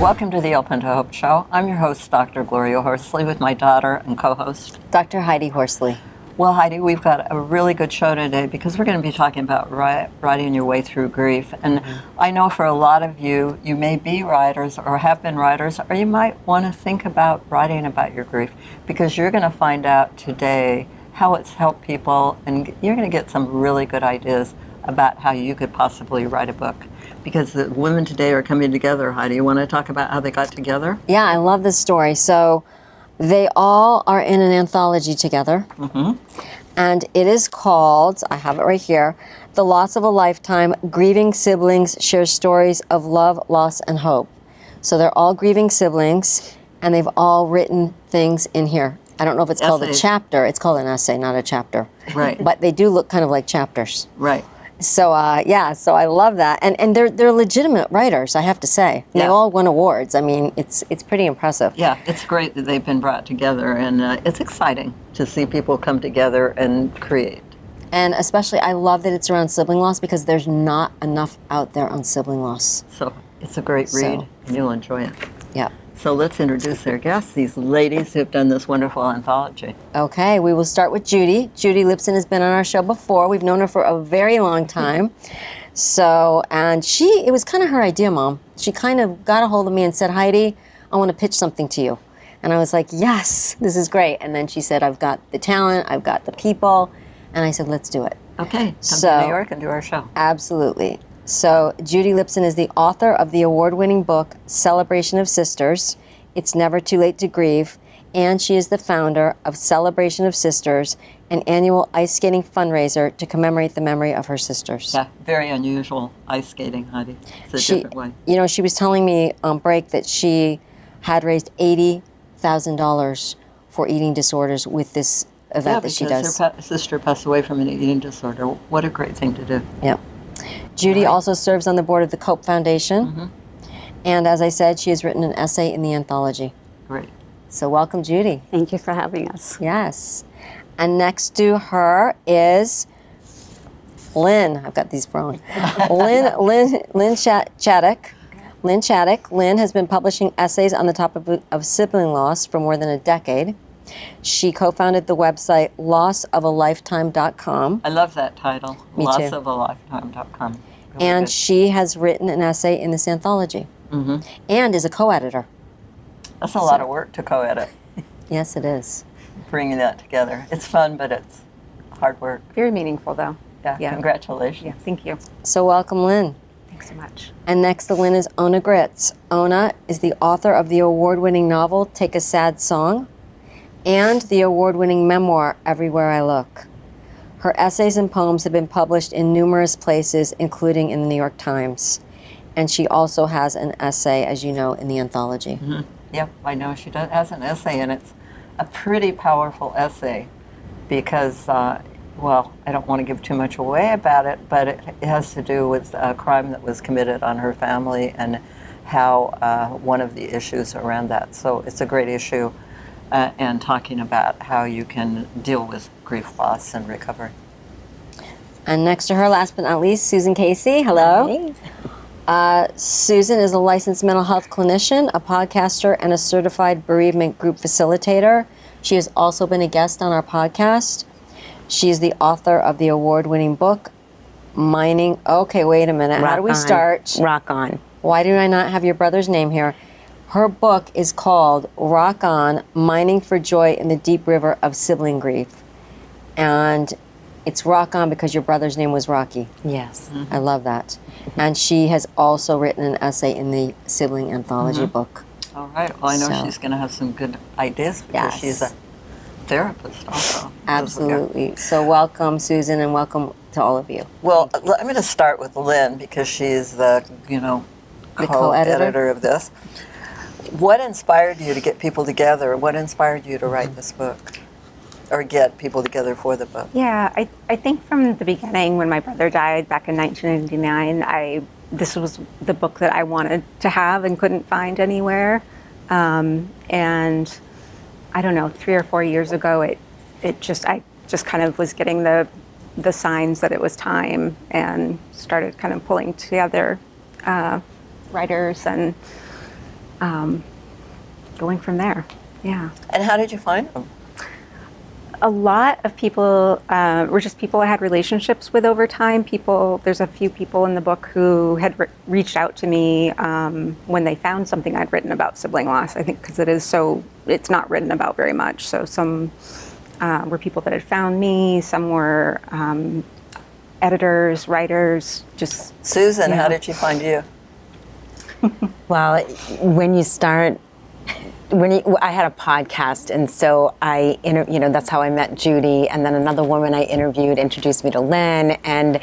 Welcome to the Open to Hope Show. I'm your host, Dr. Gloria Horsley, with my daughter and co-host, Dr. Heidi Horsley. Well, Heidi, we've got a really good show today because we're going to be talking about writing your way through grief. And I know for a lot of you, you may be writers or have been writers, or you might want to think about writing about your grief, because you're going to find out today how it's helped people, and you're going to get some really good ideas about how you could possibly write a book. Because the women today are coming together. Heidi, you want to talk about how they got together? Yeah, I love this story. So they all are in an anthology together. And it is called, I have it right here, The Loss of a Lifetime, Grieving Siblings Share Stories of Love, Loss, and Hope. So they're all grieving siblings, and they've all written things in here. I don't know if it's called a chapter. It's called an essay, not a chapter. Right. But they do look kind of like chapters. Right. So so I love that, and they're legitimate writers, I have to say. Yeah. They all won awards. I mean, it's pretty impressive. Yeah, it's great that they've been brought together, and it's exciting to see people come together and create. And especially, I love that it's around sibling loss, because there's not enough out there on sibling loss. So it's a great read, and you'll enjoy it. Yeah. So let's introduce our guests, these ladies who've done this wonderful anthology. Okay, we will start with Judy. Judy Lipson has been on our show before. We've known her for a very long time. So, and it was kind of her idea, Mom. She kind of got a hold of me and said, Heidi, I want to pitch something to you. And I was like, yes, this is great. And then she said, I've got the talent, I've got the people. And I said, let's do it. Okay, come to New York and do our show. Absolutely. So Judy Lipson is the author of the award-winning book, Celebration of Sisters, It's Never Too Late to Grieve, and she is the founder of Celebration of Sisters, an annual ice skating fundraiser to commemorate the memory of her sisters. Yeah, very unusual ice skating, Heidi. It's a different way. You know, she was telling me on break that she had raised $80,000 for eating disorders with this event that she does. Her sister passed away from an eating disorder. What a great thing to do. Yeah. Judy also serves on the board of the Cope Foundation. And as I said, she has written an essay in the anthology. Great. So welcome, Judy. Thank you for having us. Yes. And next to her is Lynn. I've got these wrong. Lynn Shattuck. Lynn Shattuck. Lynn has been publishing essays on the topic of sibling loss for more than a decade. She co-founded the website lossofalifetime.com. I love that title. Me too. Lossofalifetime.com. Really And good. she has written an essay in this anthology and is a co-editor. That's a lot of work to co-edit, Yes, it is. bringing that together. It's fun, but it's hard work. Very meaningful, though. Yeah. Congratulations. Yeah, thank you. So welcome, Lynn. Thanks so much. And next to Lynn is Ona Gritz. Ona is the author of the award-winning novel, Take a Sad Song, and the award-winning memoir, Everywhere I Look. Her essays and poems have been published in numerous places, including in the New York Times. And she also has an essay, as you know, in the anthology. Yep, I know she has an essay, and it's a pretty powerful essay because, well, I don't want to give too much away about it, but it has to do with a crime that was committed on her family and how one of the issues around that. So it's a great issue. And talking about how you can deal with grief, loss, and recovery. And next to her, last but not least, Susan Casey. Hello. Susan is a licensed mental health clinician, a podcaster, and a certified bereavement group facilitator. She has also been a guest on our podcast. She is the author of the award-winning book, Mining. Okay, wait a minute. How do we start? Rock on. Why do I not have your brother's name here? Her book is called Rock On, Mining for Joy in the Deep River of Sibling Grief. And it's Rock On because your brother's name was Rocky. Yes. I love that. And she has also written an essay in the sibling anthology book. All right. Well, I know So- she's going to have some good ideas because she's a therapist also. Absolutely. So welcome, Susan, and welcome to all of you. Well, I'm going to start with Lynn because she's the, co-editor of this. What inspired you to get people together? What inspired you to write this book? Or get people together for the book? Yeah, I think from the beginning when my brother died back in 1999, this was the book that I wanted to have and couldn't find anywhere. And I don't know, 3 or 4 years ago, I just kind of was getting the signs that it was time and started kind of pulling together writers and going from there. Yeah. And how did you find them? A lot of people were just people I had relationships with over time. There's a few people in the book who had reached out to me when they found something I'd written about sibling loss. I think because it's not written about very much. So some were people that had found me. Some were editors, writers. Just Susan, how did she find you? Well, I had a podcast, and so that's how I met Judy, and then another woman I interviewed introduced me to Lynn, and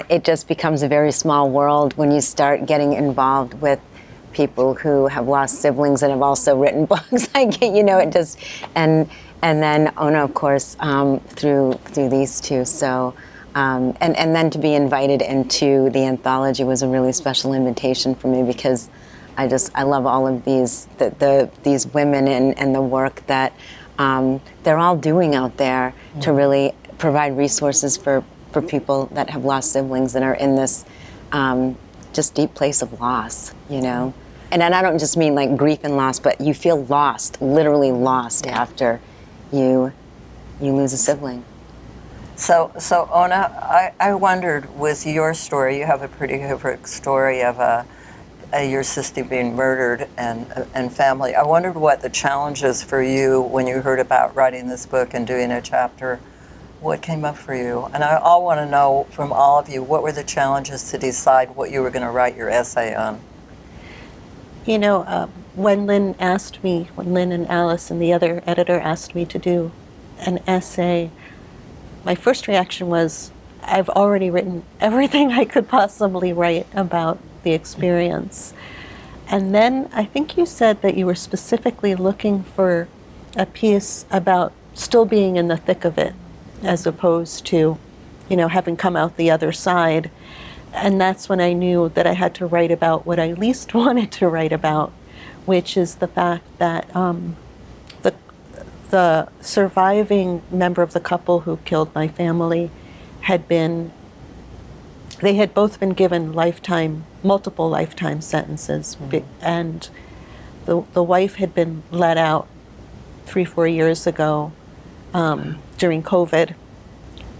it just becomes a very small world when you start getting involved with people who have lost siblings and have also written books. It just, and then Ona, of course, through these two. So, and then to be invited into the anthology was a really special invitation for me, because I love all of these women and the work that they're all doing out there to really provide resources for people that have lost siblings and are in this just deep place of loss, And I don't just mean like grief and loss, but you feel lost, literally lost after you lose a sibling. So Ona, I wondered, with your story, you have a pretty horrific story of your sister being murdered and family. I wondered what the challenges for you when you heard about writing this book and doing a chapter. What came up for you? And I all want to know from all of you, what were the challenges to decide what you were going to write your essay on? When Lynn and Alice and the other editor asked me to do an essay, my first reaction was, I've already written everything I could possibly write about the experience. And then I think you said that you were specifically looking for a piece about still being in the thick of it, as opposed to, having come out the other side. And that's when I knew that I had to write about what I least wanted to write about, which is the fact that the surviving member of the couple who killed my family they had both been given multiple lifetime sentences, and the wife had been let out 3-4 years ago during COVID,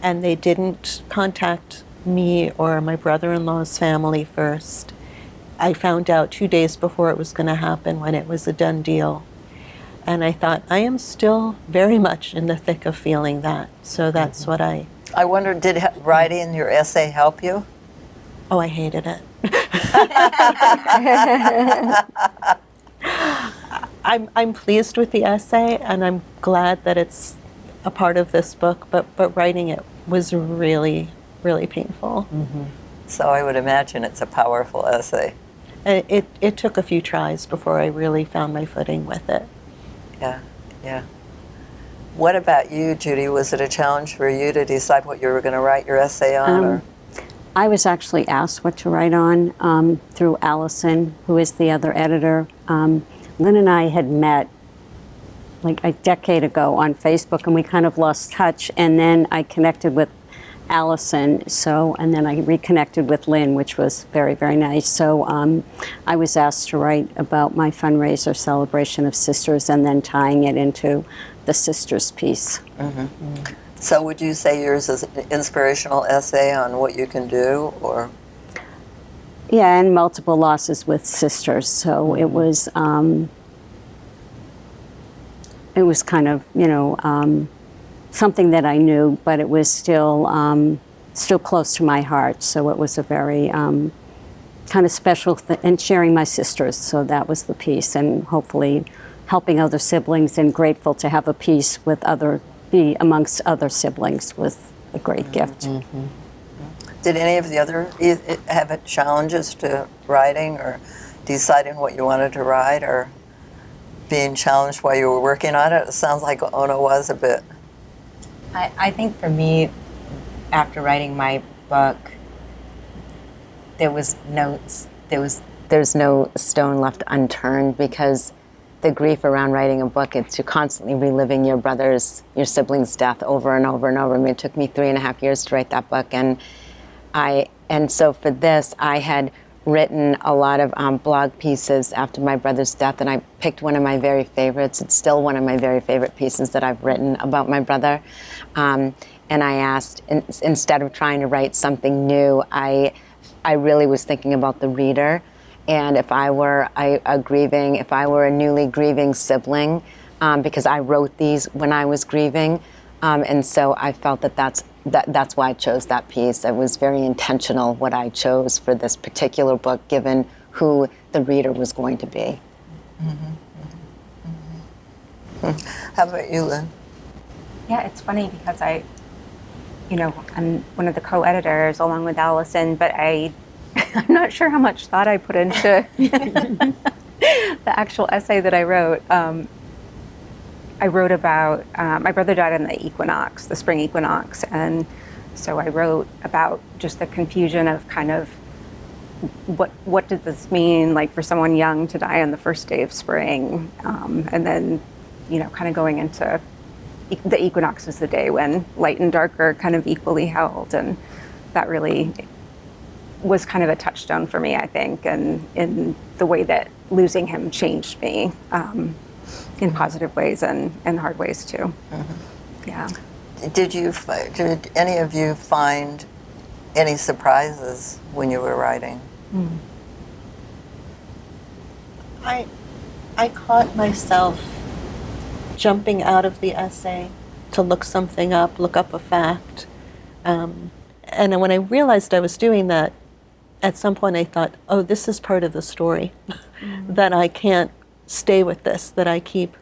and they didn't contact me or my brother-in-law's family first. I found out 2 days before it was going to happen, when it was a done deal. And I thought, I am still very much in the thick of feeling that. So that's what I wonder, did writing your essay help you? Oh, I hated it. I'm pleased with the essay, and I'm glad that it's a part of this book, but writing it was really, really painful. Mm-hmm. So I would imagine it's a powerful essay. It took a few tries before I really found my footing with it. Yeah. What about you, Judy? Was it a challenge for you to decide what you were going to write your essay on? I was actually asked what to write on through Allison, who is the other editor. Lynn and I had met like a decade ago on Facebook, and we kind of lost touch. And then I connected with Allison, and then I reconnected with Lynn, which was very, very nice. So I was asked to write about my fundraiser celebration of sisters, and then tying it into the sisters piece. Mm-hmm. So would you say yours is an inspirational essay on what you can do, or? Yeah, and multiple losses with sisters. So it was kind of, something that I knew, but it was still close to my heart. So it was a very kind of special and sharing my sisters. So that was the piece, and hopefully helping other siblings, and grateful to have a piece be amongst other siblings was a great gift. Mm-hmm. Did any of the other have challenges to writing or deciding what you wanted to write, or being challenged while you were working on it? It sounds like Ona was a bit. I think for me, after writing my book, there's no stone left unturned, because the grief around writing a book, it's you're constantly reliving your sibling's death over and over and over. I mean, it took me 3.5 years to write that book, and so for this, I had written a lot of blog pieces after my brother's death, and I picked one of my very favorites. It's still one of my very favorite pieces that I've written about my brother. And I asked, instead of trying to write something new, I really was thinking about the reader. And if I were if I were a newly grieving sibling, because I wrote these when I was grieving, and so I felt that's why I chose that piece. It was very intentional what I chose for this particular book, given who the reader was going to be. How about you, Lynn? Yeah, it's funny because I'm one of the co-editors along with Allison, but I'm not sure how much thought I put into the actual essay that I wrote. I wrote about, my brother died in the spring equinox, and so I wrote about just the confusion of kind of what did this mean, like for someone young to die on the first day of spring, and then, kind of going into the equinox is the day when light and dark are kind of equally held, and that really was kind of a touchstone for me, I think, and in the way that losing him changed me. In positive ways and hard ways too. Yeah. Did any of you find any surprises when you were writing? I caught myself jumping out of the essay to look something up, look up a fact. And when I realized I was doing that, at some point I thought, oh, this is part of the story, that I can't stay with this, that I keep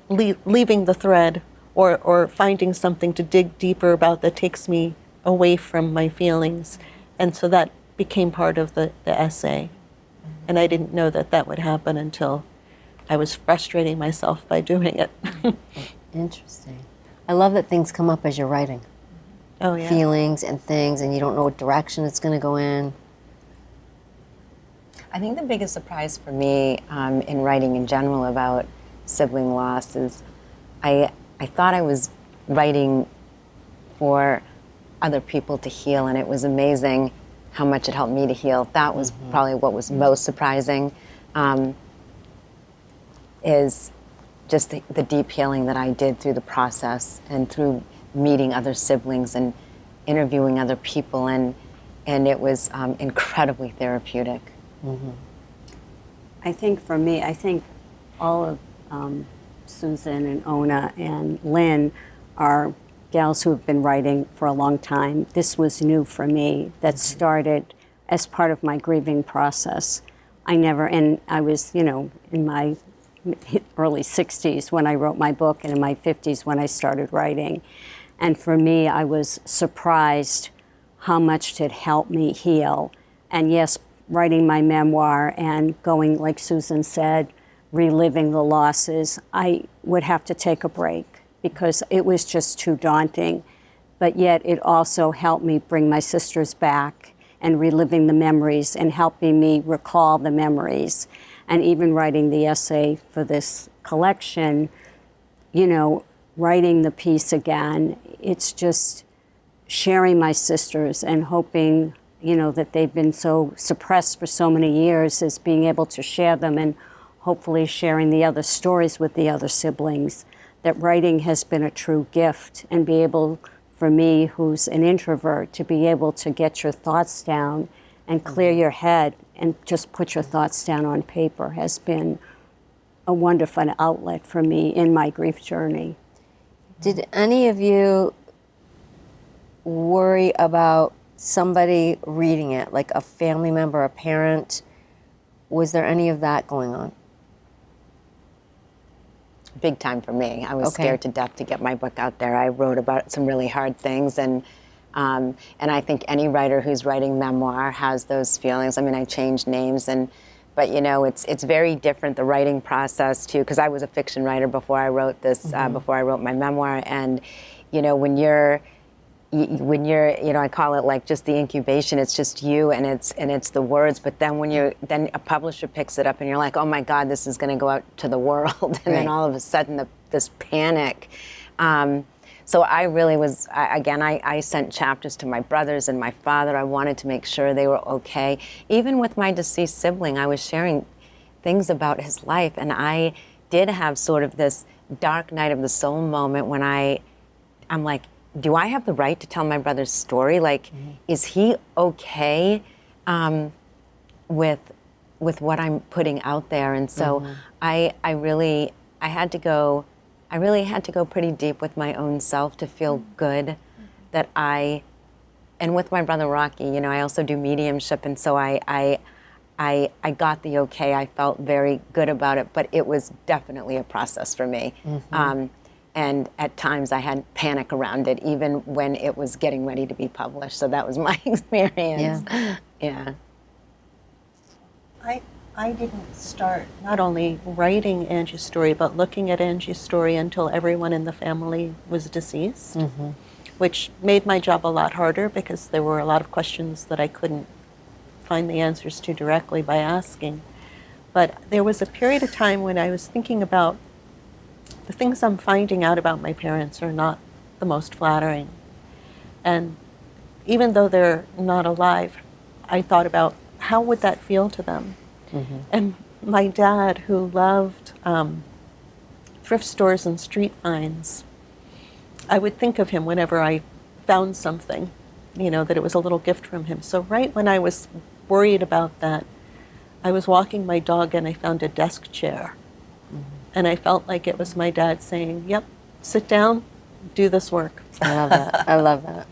leaving the thread or finding something to dig deeper about that takes me away from my feelings. And so that became part of the essay. And I didn't know that would happen until I was frustrating myself by doing it. Interesting. I love that things come up as you're writing. Oh, yeah. Feelings and things, and you don't know what direction it's going to go in. I think the biggest surprise for me in writing in general about sibling loss is I thought I was writing for other people to heal, and it was amazing how much it helped me to heal. That was probably what was most surprising, is just the deep healing that I did through the process and through meeting other siblings and interviewing other people, and it was incredibly therapeutic. I think for me, all of Susan and Ona and Lynn are gals who have been writing for a long time. This was new for me. That started as part of my grieving process. I was, in my early 60s when I wrote my book, and in my 50s when I started writing. And for me, I was surprised how much it helped me heal. And yes, writing my memoir and going, like Susan said, reliving the losses, I would have to take a break because it was just too daunting. But yet it also helped me bring my sisters back and reliving the memories and helping me recall the memories. And even writing the essay for this collection, writing the piece again, it's just sharing my sisters and hoping that they've been so suppressed for so many years, is being able to share them and hopefully sharing the other stories with the other siblings. That writing has been a true gift, and be able, for me, who's an introvert, to be able to get your thoughts down and clear your head and just put your thoughts down on paper has been a wonderful outlet for me in my grief journey. Did any of you worry about somebody reading it, like a family member, a parent? Was there any of that going on? Big time for me. I was scared to death to get my book out there. I wrote about some really hard things, and I think any writer who's writing memoir has those feelings. I mean, I changed names, but it's very different, the writing process too, because I was a fiction writer before I wrote this, before I wrote my memoir, and when you're I call it like just the incubation. It's just you and it's the words. But then then a publisher picks it up and you're like, oh my God, this is going to go out to the world. And then all of a sudden this panic. So I really was, I sent chapters to my brothers and my father. I wanted to make sure they were okay. Even with my deceased sibling, I was sharing things about his life, and I did have sort of this dark night of the soul moment when I'm like, do I have the right to tell my brother's story? Like, is he okay with what I'm putting out there? And so I really had to go pretty deep with my own self to feel good that and with my brother Rocky, you know, I also do mediumship, and so I got the okay. I felt very good about it, but it was definitely a process for me. And at times I had panic around it, even when it was getting ready to be published. So that was my experience. Yeah. I didn't start not only writing Angie's story, but looking at Angie's story until everyone in the family was deceased, which made my job a lot harder because there were a lot of questions that I couldn't find the answers to directly by asking. But there was a period of time when I was thinking about the things I'm finding out about my parents are not the most flattering. And even though they're not alive, I thought about how would that feel to them? And my dad, who loved thrift stores and street finds, I would think of him whenever I found something, you know, that it was a little gift from him. So right when I was worried about that, I was walking my dog and I found a desk chair. And I felt like it was my dad saying, yep, sit down, do this work. I love that. I love that.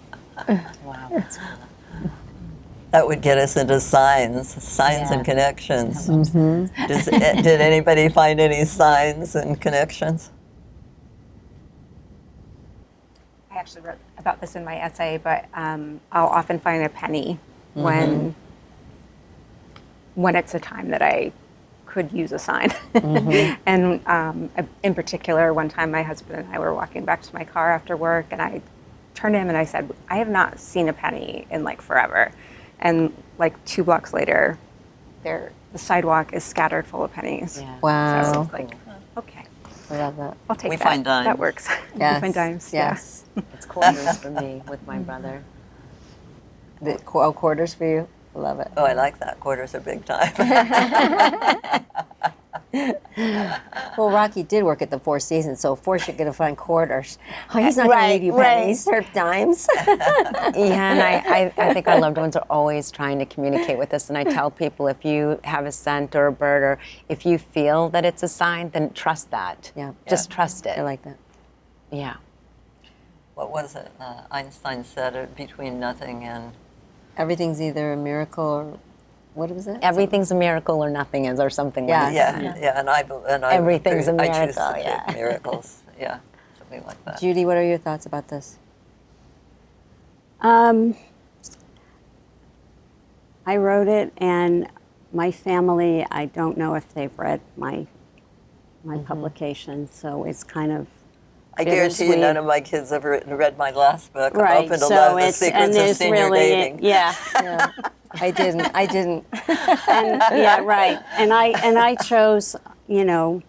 Wow. That's cool. That would get us into signs and connections. Did anybody find any signs and connections? I actually wrote about this in my essay, but I'll often find a penny when it's a time that I could use a sign. And in particular, one time my husband and I were walking back to my car after work, and I turned to him and I said, I have not seen a penny in like forever. And like 2 blocks later, the sidewalk is scattered full of pennies. Yeah. Wow. So it's like, okay, I love that. I'll take We that. find dimes. That works. Yes. We find dimes. Yes. It's quarters for me with my brother. Quarters for you? I love it. Oh, I like that. Quarters are big time. Well, Rocky did work at the Four Seasons, so of course you're going to find quarters. Oh, he's not going to leave you pennies or dimes. Yeah, and I think our loved ones are always trying to communicate with us. And I tell people, if you have a scent or a bird, or if you feel that it's a sign, then trust that. Yeah. Just trust it. I like that. Yeah. What was it? Einstein said between nothing and... Everything's either a miracle or, what was it? Everything's a miracle or nothing is, or something like that. Yeah, and I Everything's a I choose miracle, to think yeah. miracles, yeah, something like that. Judy, what are your thoughts about this? I wrote it, and my family, I don't know if they've read my publication, so it's kind of I guarantee you none of my kids ever read my last book, right. Open to So Love, The it's Secrets of Senior Dating. yeah. Yeah. I didn't. And, yeah, right. And I chose, you know,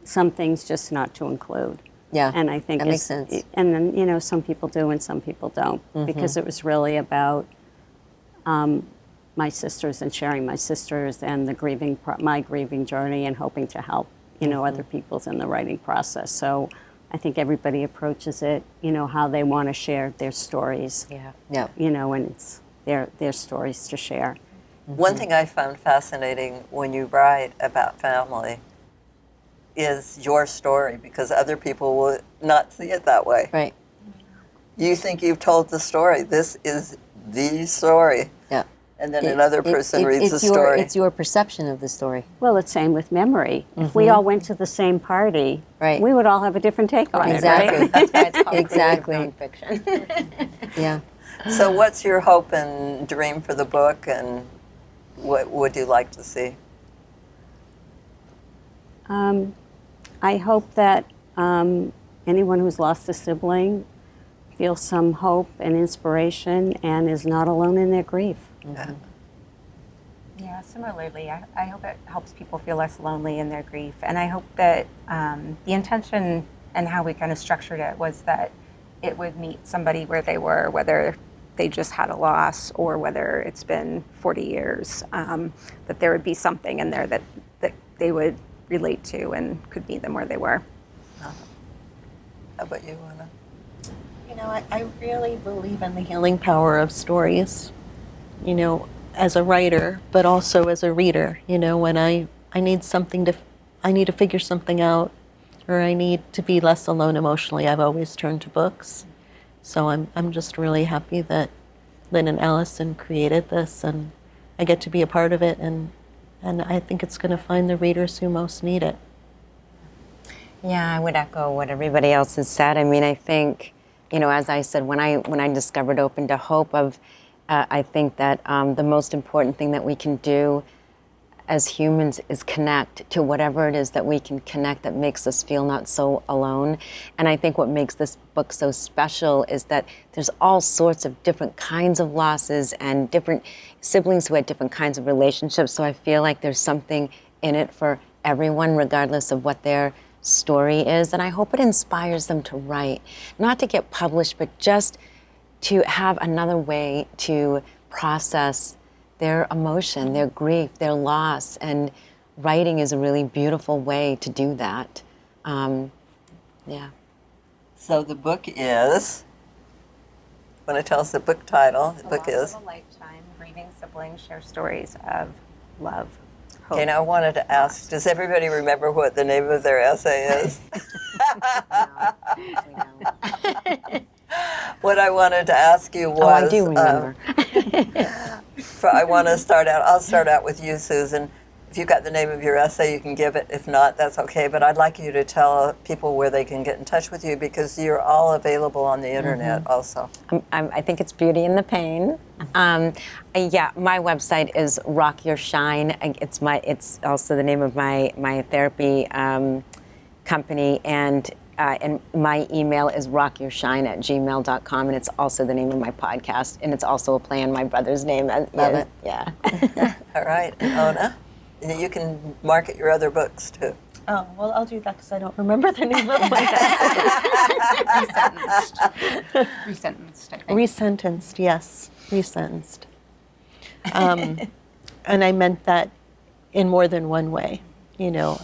some things just not to include. Yeah. And I think that makes sense. And then, you know, some people do and some people don't, because it was really about my sisters and sharing my sisters and the my grieving journey, and hoping to help, you know, other people's in the writing process. So I think everybody approaches it, you know, how they want to share their stories. Yeah. Yeah. You know, and it's their stories to share. One thing I found fascinating when you write about family is your story, because other people will not see it that way. Right. You think you've told the story. This is the story. Yeah. And then another person reads the it's story. It's your perception of the story. Well, it's same with memory. If we all went to the same party, Right. we would all have a different take on Exactly. it, right? That's why it's called Exactly. creative nonfiction. Yeah. So what's your hope and dream for the book, and what would you like to see? I hope that anyone who's lost a sibling feels some hope and inspiration and is not alone in their grief. Yeah. Yeah, similarly, I hope it helps people feel less lonely in their grief. And I hope that the intention and how we kind of structured it was that it would meet somebody where they were, whether they just had a loss or whether it's been 40 years, that there would be something in there that they would relate to and could meet them where they were. How about you, Ona? You know, I really believe in the healing power of stories, you know, as a writer, but also as a reader. You know, when I need I need to figure something out, or I need to be less alone emotionally, I've always turned to books. So I'm just really happy that Lynn and Allison created this, and I get to be a part of it, and I think it's going to find the readers who most need it. Yeah, I would echo what everybody else has said. I mean, I think, you know, as I said, when I discovered Open to Hope, I think that the most important thing that we can do as humans is connect to whatever it is that we can connect that makes us feel not so alone. And I think what makes this book so special is that there's all sorts of different kinds of losses and different siblings who had different kinds of relationships. So I feel like there's something in it for everyone, regardless of what their story is. And I hope it inspires them to write, not to get published, but just to have another way to process their emotion, their grief, their loss, and writing is a really beautiful way to do that. Yeah. So the book is, want to tell us the book title? The book is? Loss of a Lifetime, Grieving Siblings Share Stories of Love, Hope. Okay, now I wanted to ask, does everybody remember what the name of their essay is? What I wanted to ask you was... Oh, I do remember. I'll start out with you, Susan. If you've got the name of your essay, you can give it. If not, that's okay. But I'd like you to tell people where they can get in touch with you, because you're all available on the internet also. I think it's Beauty in the Pain. Yeah, my website is Rock Your Shine. It's also the name of my therapy company, and my email is rockyourshine@gmail.com, and it's also the name of my podcast, and it's also a play on my brother's name. Love it. Yeah. All right, and Ona, you can market your other books too. Oh, well, I'll do that because I don't remember the name of my Resentenced, I think. Resentenced, yes. Resentenced. And I meant that in more than one way. You know,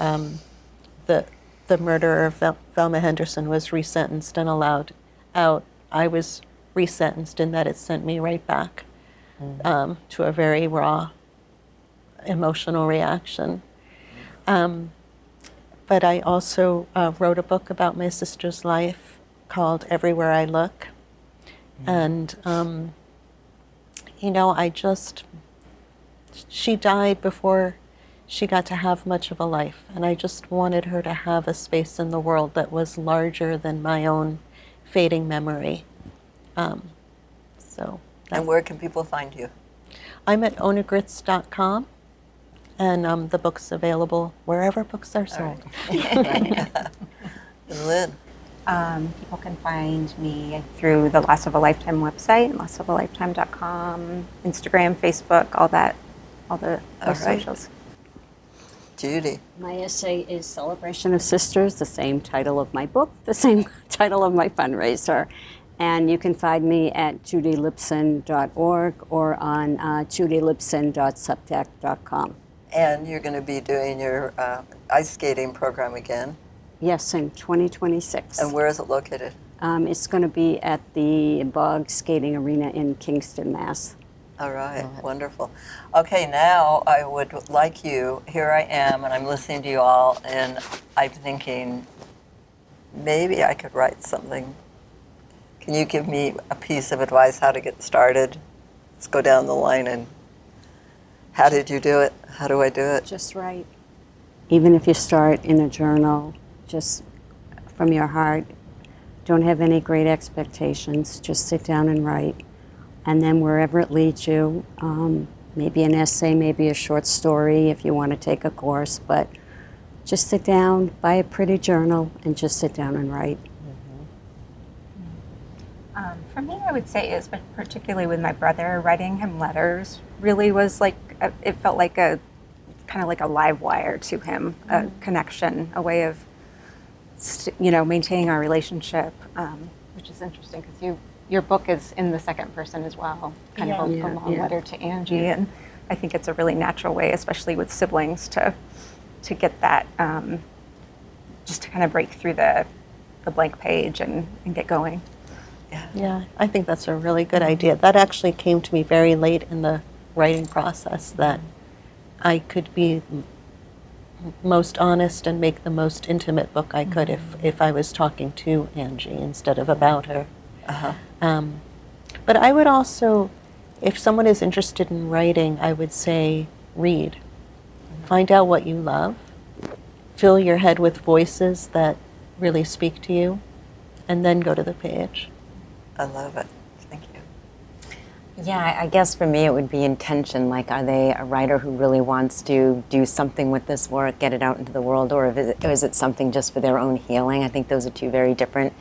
the murderer of Velma Henderson was resentenced and allowed out. I was resentenced in that it sent me right back to a very raw emotional reaction. But I also wrote a book about my sister's life called Everywhere I Look. And, you know, she died before she got to have much of a life. And I just wanted her to have a space in the world that was larger than my own fading memory. And where can people find you? I'm at onagritz.com. And the book's available wherever books are sold. And Lynn? People can find me through the Loss of a Lifetime website, lossofalifetime.com, Instagram, Facebook, all the socials. Judy? My essay is Celebration of Sisters, the same title of my book, the same title of my fundraiser. And you can find me at judylipson.org or on judylipson.substack.com. And you're going to be doing your ice skating program again. Yes, in 2026. And where is it located? It's going to be at the Bog Skating Arena in Kingston, Mass. All right, wonderful. Okay, now I would like you, here I am, and I'm listening to you all, and I'm thinking, maybe I could write something. Can you give me a piece of advice how to get started? Let's go down the line, and how did you do it? How do I do it? Just write. Even if you start in a journal, just from your heart, don't have any great expectations, just sit down and write. And then wherever it leads you, maybe an essay, maybe a short story if you want to take a course, but just sit down, buy a pretty journal, and just sit down and write. For me, I would say is, but particularly with my brother, writing him letters really was like, it felt like kind of like a live wire to him, a connection, a way of, maintaining our relationship. which is interesting because your book is in the second person as well, kind of a long letter to Angie, and I think it's a really natural way, especially with siblings, to get that, just to kind of break through the blank page and get going. Yeah, I think that's a really good idea. That actually came to me very late in the writing process, that I could be most honest and make the most intimate book I could if I was talking to Angie instead of about her. But I would also, if someone is interested in writing, I would say read. Find out what you love. Fill your head with voices that really speak to you, and then go to the page. I love it. Thank you. Yeah, I guess for me it would be intention. Like, are they a writer who really wants to do something with this work, get it out into the world, or is it something just for their own healing? I think those are two very different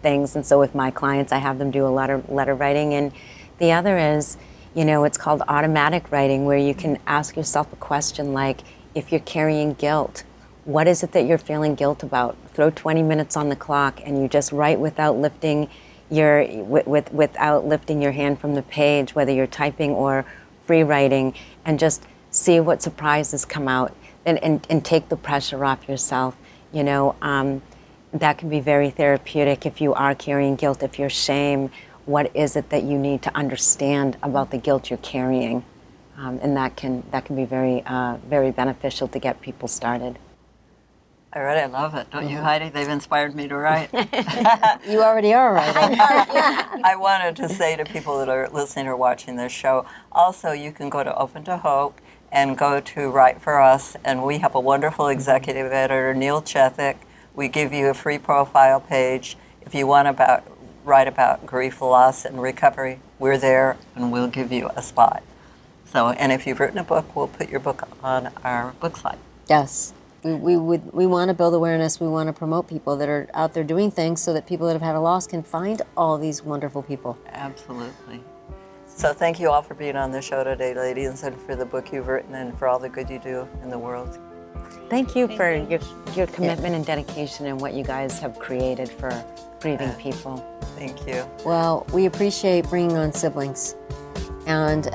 things. And so with my clients, I have them do a lot of letter writing. And the other is, it's called automatic writing, where you can ask yourself a question like, if you're carrying guilt, what is it that you're feeling guilt about? Throw 20 minutes on the clock and you just write without lifting without lifting your hand from the page, whether you're typing or free writing, and just see what surprises come out, and take the pressure off yourself. That can be very therapeutic. If you are carrying guilt, if you're shame, what is it that you need to understand about the guilt you're carrying? And that can be very very beneficial to get people started. All right, I love it. Don't you, Heidi? They've inspired me to write. You already are a writer. I wanted to say to people that are listening or watching this show, also you can go to Open to Hope and go to Write for Us, and we have a wonderful executive editor, Neil Shattuck. We give you a free profile page. If you want to write about grief, loss, and recovery, we're there, and we'll give you a spot. So, and if you've written a book, we'll put your book on our book site. Yes. We want to build awareness. We want to promote people that are out there doing things so that people that have had a loss can find all these wonderful people. Absolutely. So thank you all for being on the show today, ladies, and for the book you've written and for all the good you do in the world. Thank you for your commitment and dedication and what you guys have created for grieving people. Thank you. Well, we appreciate bringing on siblings, and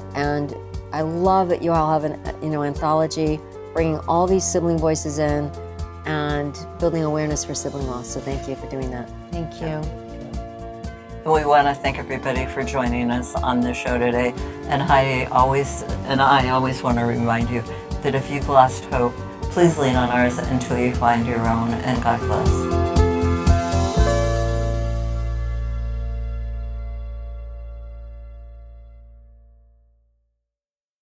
I love that you all have an anthology, bringing all these sibling voices in and building awareness for sibling loss. So thank you for doing that. Thank you. We want to thank everybody for joining us on the show today. And I always want to remind you that if you've lost hope, please lean on ours until you find your own, and God bless.